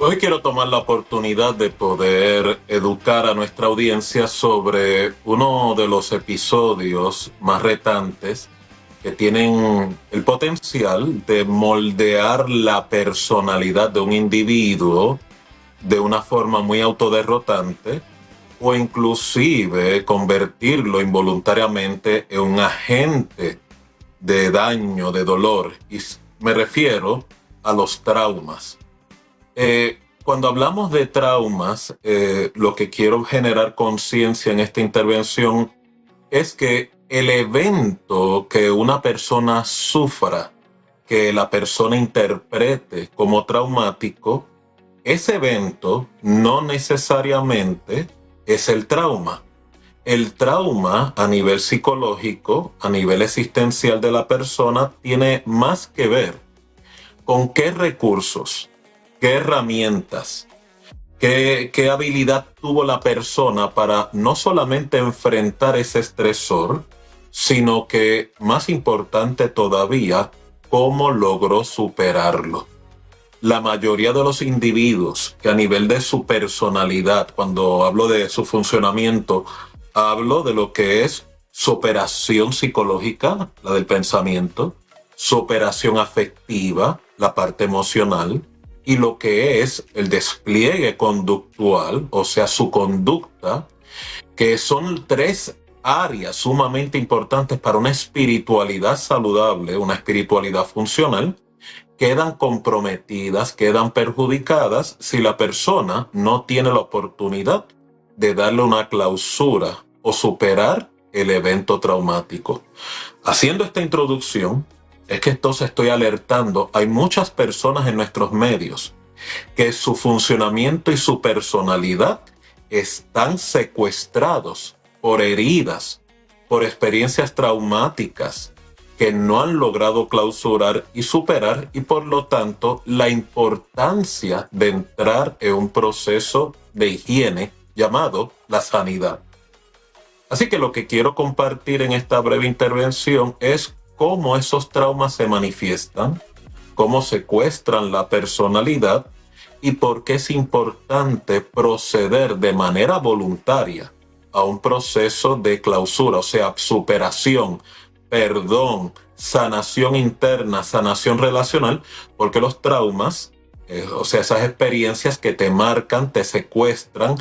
Hoy quiero tomar la oportunidad de poder educar a nuestra audiencia sobre uno de los episodios más retantes que tienen el potencial de moldear la personalidad de un individuo de una forma muy autoderrotante o inclusive convertirlo involuntariamente en un agente de daño, de dolor. Y me refiero a los traumas. Cuando hablamos de traumas, lo que quiero generar conciencia en esta intervención es que el evento que una persona sufra, que la persona interprete como traumático, ese evento no necesariamente es el trauma. El trauma a nivel psicológico, a nivel existencial de la persona, tiene más que ver con qué recursos, qué herramientas, qué habilidad tuvo la persona para no solamente enfrentar ese estresor, sino que, más importante todavía, cómo logró superarlo. La mayoría de los individuos que a nivel de su personalidad, cuando hablo de su funcionamiento, hablo de lo que es su operación psicológica, la del pensamiento, su operación afectiva, la parte emocional, y lo que es el despliegue conductual, o sea, su conducta, que son tres áreas sumamente importantes para una espiritualidad saludable, una espiritualidad funcional, quedan comprometidas, quedan perjudicadas si la persona no tiene la oportunidad de darle una clausura o superar el evento traumático. Haciendo esta introducción, es que entonces estoy alertando, hay muchas personas en nuestros medios que su funcionamiento y su personalidad están secuestrados por heridas, por experiencias traumáticas que no han logrado clausurar y superar, y por lo tanto la importancia de entrar en un proceso de higiene llamado la sanidad. Así que lo que quiero compartir en esta breve intervención es cómo esos traumas se manifiestan, cómo secuestran la personalidad y por qué es importante proceder de manera voluntaria a un proceso de clausura, o sea, superación, perdón, sanación interna, sanación relacional, porque los traumas, o sea, esas experiencias que te marcan, te secuestran,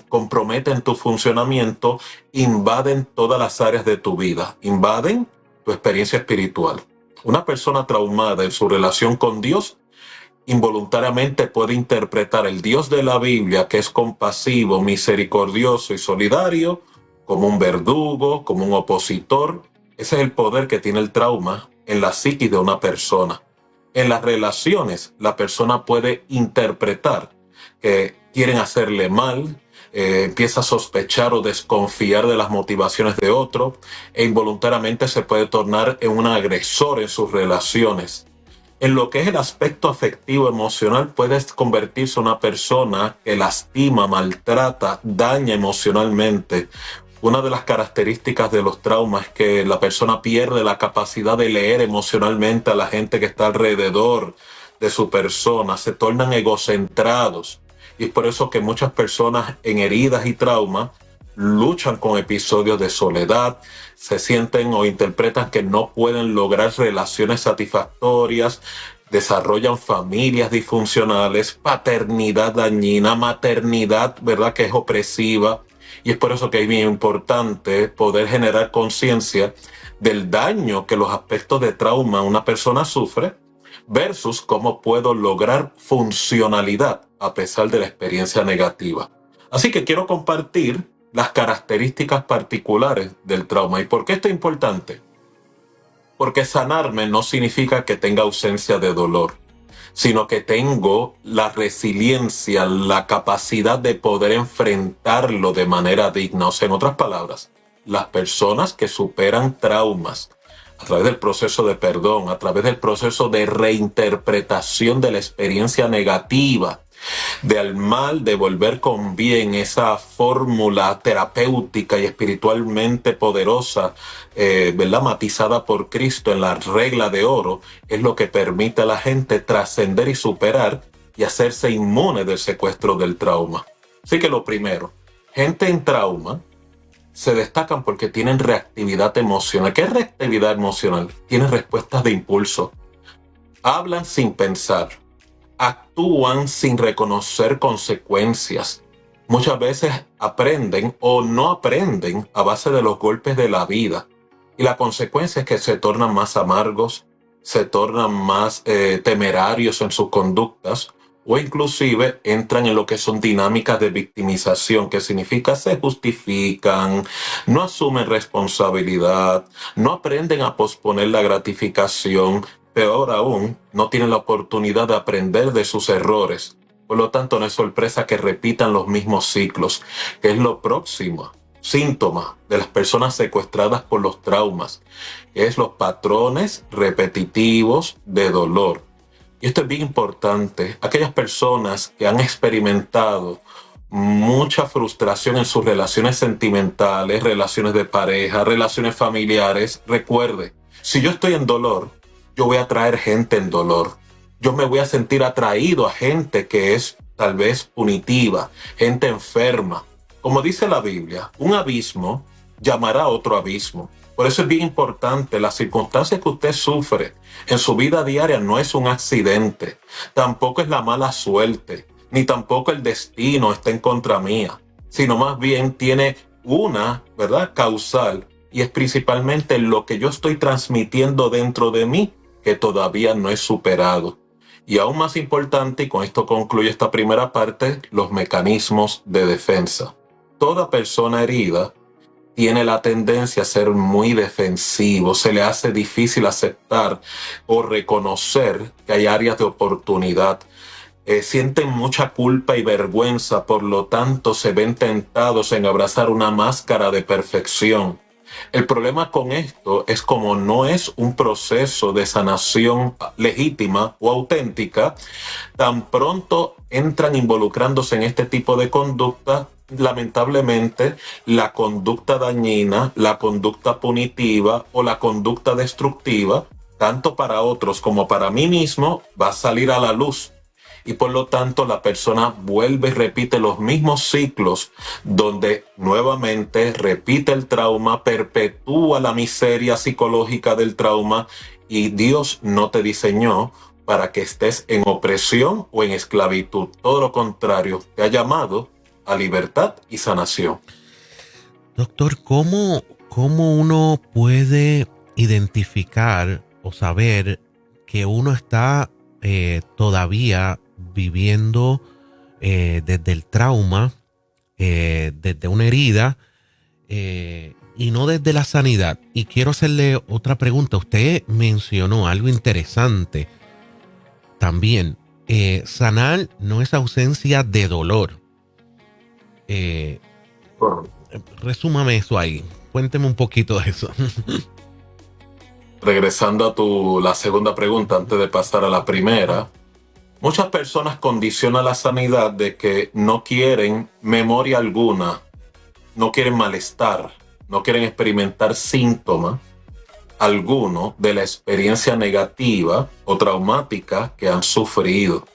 comprometen tu funcionamiento, invaden todas las áreas de tu vida, invaden tu experiencia espiritual. Una persona traumada en su relación con Dios involuntariamente puede interpretar el Dios de la Biblia, que es compasivo, misericordioso y solidario, como un verdugo, como un opositor. Ese es el poder que tiene el trauma en la psiquis de una persona. En las relaciones, la persona puede interpretar que quieren hacerle mal, empieza a sospechar o desconfiar de las motivaciones de otro, e involuntariamente se puede tornar en un agresor en sus relaciones. En lo que es el aspecto afectivo emocional, puedes convertirse en una persona que lastima, maltrata, daña emocionalmente. Una de las características de los traumas es que la persona pierde la capacidad de leer emocionalmente a la gente que está alrededor de su persona, se tornan egocentrados. Y es por eso que muchas personas en heridas y traumas luchan con episodios de soledad, se sienten o interpretan que no pueden lograr relaciones satisfactorias, desarrollan familias disfuncionales, paternidad dañina, maternidad, ¿verdad?, que es opresiva. Y es por eso que es bien importante poder generar conciencia del daño que los aspectos de trauma una persona sufre versus cómo puedo lograr funcionalidad a pesar de la experiencia negativa. Así que quiero compartir las características particulares del trauma. ¿Y por qué esto es importante? Porque sanarme no significa que tenga ausencia de dolor, sino que tengo la resiliencia, la capacidad de poder enfrentarlo de manera digna. O sea, en otras palabras, las personas que superan traumas a través del proceso de perdón, a través del proceso de reinterpretación de la experiencia negativa, del mal devolver con bien, esa fórmula terapéutica y espiritualmente poderosa, ¿verdad?, matizada por Cristo en la regla de oro, es lo que permite a la gente trascender y superar y hacerse inmune del secuestro del trauma. Así que lo primero, gente en trauma se destacan porque tienen reactividad emocional. ¿Qué es reactividad emocional? Tienen respuestas de impulso. Hablan sin pensar. Actúan sin reconocer consecuencias. Muchas veces aprenden o no aprenden a base de los golpes de la vida. Y la consecuencia es que se tornan más amargos, se tornan más temerarios en sus conductas o inclusive entran en lo que son dinámicas de victimización, que significa se justifican, no asumen responsabilidad, no aprenden a posponer la gratificación, peor aún, no tienen la oportunidad de aprender de sus errores. Por lo tanto, no es sorpresa que repitan los mismos ciclos, que es lo próximo síntoma de las personas secuestradas por los traumas, que es los patrones repetitivos de dolor. Y esto es bien importante. Aquellas personas que han experimentado mucha frustración en sus relaciones sentimentales, relaciones de pareja, relaciones familiares, recuerde, si yo estoy en dolor, yo voy a atraer gente en dolor. Yo me voy a sentir atraído a gente que es tal vez punitiva, gente enferma. Como dice la Biblia, un abismo llamará a otro abismo. Por eso es bien importante, las circunstancias que usted sufre en su vida diaria no es un accidente, tampoco es la mala suerte, ni tampoco el destino está en contra mía, sino más bien tiene una, ¿verdad?, causal, y es principalmente lo que yo estoy transmitiendo dentro de mí que todavía no es superado. Y aún más importante, y con esto concluye esta primera parte, los mecanismos de defensa. Toda persona herida tiene la tendencia a ser muy defensivo, se le hace difícil aceptar o reconocer que hay áreas de oportunidad. Sienten mucha culpa y vergüenza, por lo tanto se ven tentados en abrazar una máscara de perfección. El problema con esto es como no es un proceso de sanación legítima o auténtica, tan pronto entran involucrándose en este tipo de conducta, lamentablemente la conducta dañina, la conducta punitiva o la conducta destructiva, tanto para otros como para mí mismo, va a salir a la luz. Y por lo tanto la persona vuelve y repite los mismos ciclos donde nuevamente repite el trauma, perpetúa la miseria psicológica del trauma, y Dios no te diseñó para que estés en opresión o en esclavitud. Todo lo contrario, te ha llamado a libertad y sanación. Doctor, ¿cómo uno puede identificar o saber que uno está todavía viviendo desde el trauma, desde una herida y no desde la sanidad? Y quiero hacerle otra pregunta. Usted mencionó algo interesante también. Sanar no es ausencia de dolor. Resúmame eso ahí. Cuénteme un poquito de eso. Regresando a la segunda pregunta antes de pasar a la primera, muchas personas condicionan la sanidad de que no quieren memoria alguna, no quieren malestar, no quieren experimentar síntoma alguno de la experiencia negativa o traumática que han sufrido.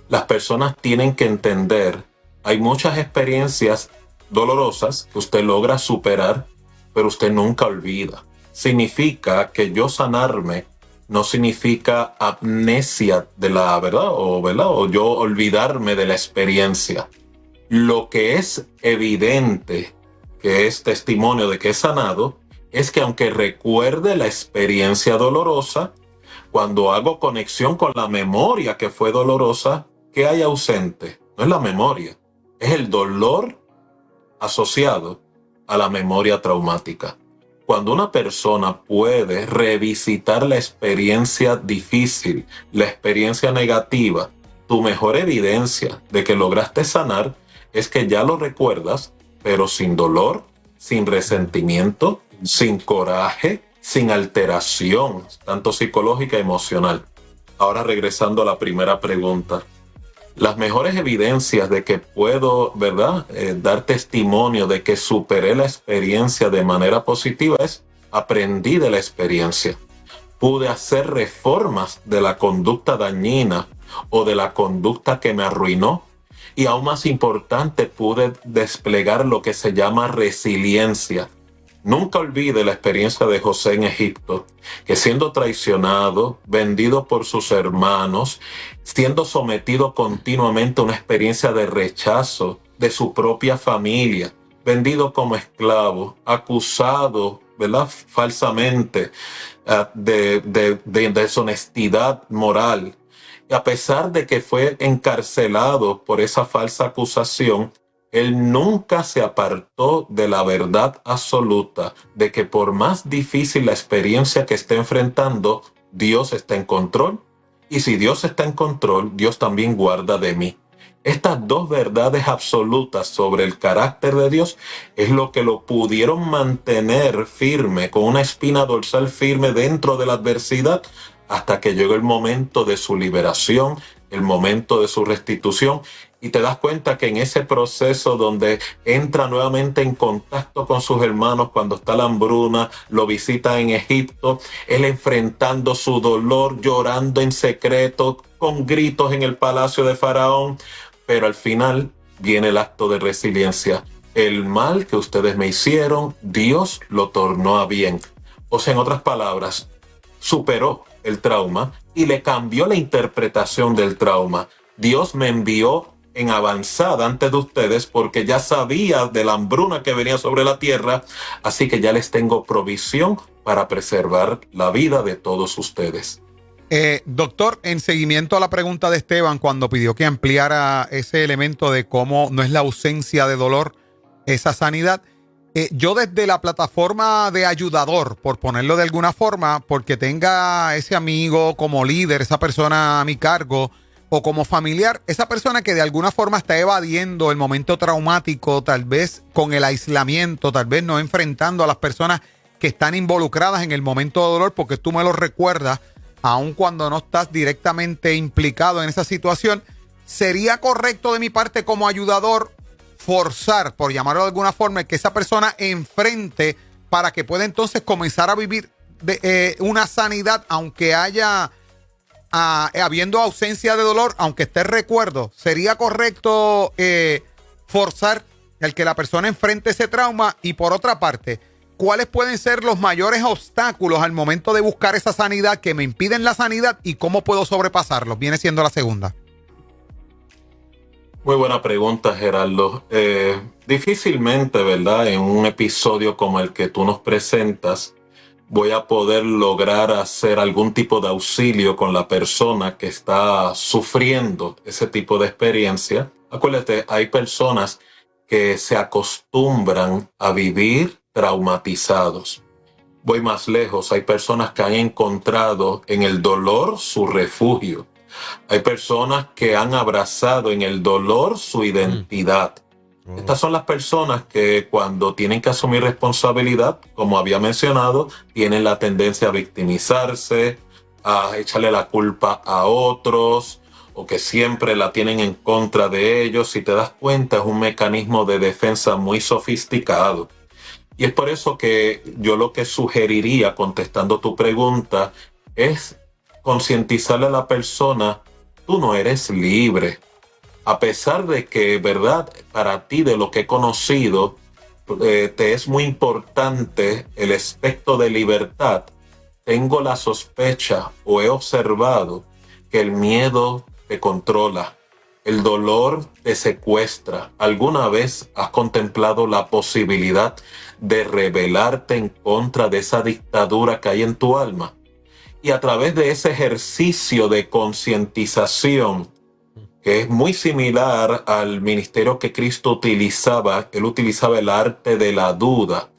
Las personas tienen que entender, hay muchas experiencias dolorosas que usted logra superar, pero usted nunca olvida. Significa que yo sanarme no significa amnesia de la verdad, o yo olvidarme de la experiencia. Lo que es evidente, que es testimonio de que he sanado, es que aunque recuerde la experiencia dolorosa, cuando hago conexión con la memoria que fue dolorosa, ¿qué hay ausente? No es la memoria, es el dolor asociado a la memoria traumática. Cuando una persona puede revisitar la experiencia difícil, la experiencia negativa, tu mejor evidencia de que lograste sanar es que ya lo recuerdas, pero sin dolor, sin resentimiento, sin coraje, sin alteración, tanto psicológica y emocional. Ahora regresando a la primera pregunta. Las mejores evidencias de que puedo, ¿verdad?, dar testimonio de que superé la experiencia de manera positiva es aprendí de la experiencia. Pude hacer reformas de la conducta dañina o de la conducta que me arruinó. Y aún más importante, pude desplegar lo que se llama resiliencia. Nunca olvide la experiencia de José en Egipto, que siendo traicionado, vendido por sus hermanos, siendo sometido continuamente a una experiencia de rechazo de su propia familia, vendido como esclavo, acusado, ¿verdad?, falsamente de deshonestidad moral. Y a pesar de que fue encarcelado por esa falsa acusación, él nunca se apartó de la verdad absoluta de que por más difícil la experiencia que esté enfrentando, Dios está en control. Y si Dios está en control, Dios también guarda de mí. Estas dos verdades absolutas sobre el carácter de Dios es lo que lo pudieron mantener firme, con una espina dorsal firme dentro de la adversidad, hasta que llegó el momento de su liberación, el momento de su restitución. Y te das cuenta que en ese proceso donde entra nuevamente en contacto con sus hermanos cuando está la hambruna, lo visita en Egipto, él enfrentando su dolor, llorando en secreto, con gritos en el palacio de Faraón, pero al final viene el acto de resiliencia. El mal que ustedes me hicieron, Dios lo tornó a bien. O sea, en otras palabras, superó el trauma y le cambió la interpretación del trauma. Dios me envió en avanzada antes de ustedes porque ya sabía de la hambruna que venía sobre la tierra, así que ya les tengo provisión para preservar la vida de todos ustedes. Doctor, en seguimiento a la pregunta de Esteban cuando pidió que ampliara ese elemento de cómo no es la ausencia de dolor esa sanidad, yo desde la plataforma de ayudador, por ponerlo de alguna forma, porque tenga ese amigo como líder, esa persona a mi cargo, o como familiar, esa persona que de alguna forma está evadiendo el momento traumático, tal vez con el aislamiento, tal vez no enfrentando a las personas que están involucradas en el momento de dolor, porque tú me lo recuerdas, aun cuando no estás directamente implicado en esa situación. ¿Sería correcto de mi parte como ayudador forzar, por llamarlo de alguna forma, que esa persona enfrente para que pueda entonces comenzar a vivir una sanidad, aunque haya habiendo ausencia de dolor, aunque esté recuerdo? ¿Sería correcto forzar el que la persona enfrente ese trauma? Y por otra parte, ¿cuáles pueden ser los mayores obstáculos al momento de buscar esa sanidad que me impiden la sanidad y cómo puedo sobrepasarlos? Viene siendo la segunda. Muy buena pregunta, Gerardo. Difícilmente, ¿verdad?, en un episodio como el que tú nos presentas, voy a poder lograr hacer algún tipo de auxilio con la persona que está sufriendo ese tipo de experiencia. Acuérdate, hay personas que se acostumbran a vivir traumatizados. Voy más lejos, hay personas que han encontrado en el dolor su refugio. Hay personas que han abrazado en el dolor su identidad. Estas son las personas que cuando tienen que asumir responsabilidad, como había mencionado, tienen la tendencia a victimizarse, a echarle la culpa a otros, o que siempre la tienen en contra de ellos. Si te das cuenta, es un mecanismo de defensa muy sofisticado. Y es por eso que yo lo que sugeriría, contestando tu pregunta, es concientizarle a la persona: tú no eres libre. A pesar de que, verdad, para ti, de lo que he conocido, te es muy importante el aspecto de libertad, tengo la sospecha o he observado que el miedo te controla, el dolor te secuestra. ¿Alguna vez has contemplado la posibilidad de rebelarte en contra de esa dictadura que hay en tu alma? Y a través de ese ejercicio de concientización, que es muy similar al ministerio que Cristo utilizaba, él utilizaba el arte de la duda.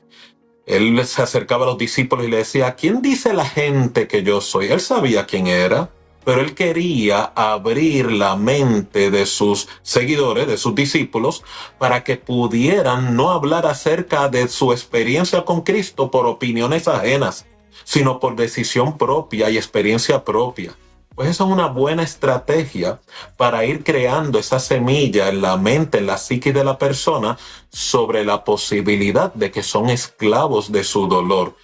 Él se acercaba a los discípulos y le decía: ¿quién dice la gente que yo soy? Él sabía quién era, pero él quería abrir la mente de sus seguidores, de sus discípulos, para que pudieran no hablar acerca de su experiencia con Cristo por opiniones ajenas, sino por decisión propia y experiencia propia. Pues esa es una buena estrategia para ir creando esa semilla en la mente, en la psique de la persona, sobre la posibilidad de que son esclavos de su dolor.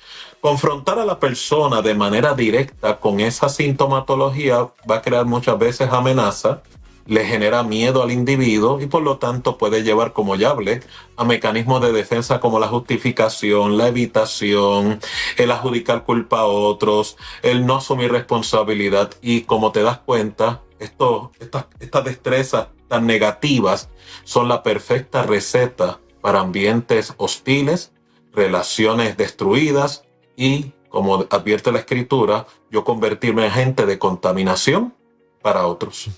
confrontar a la persona de manera directa con esa sintomatología va a crear muchas veces amenaza, le genera miedo al individuo y por lo tanto puede llevar, como ya hablé, a mecanismos de defensa como la justificación, la evitación, el adjudicar culpa a otros, el no asumir responsabilidad. Y como te das cuenta, estas destrezas tan negativas son la perfecta receta para ambientes hostiles, relaciones destruidas y, como advierte la escritura, yo convertirme en agente de contaminación para otros.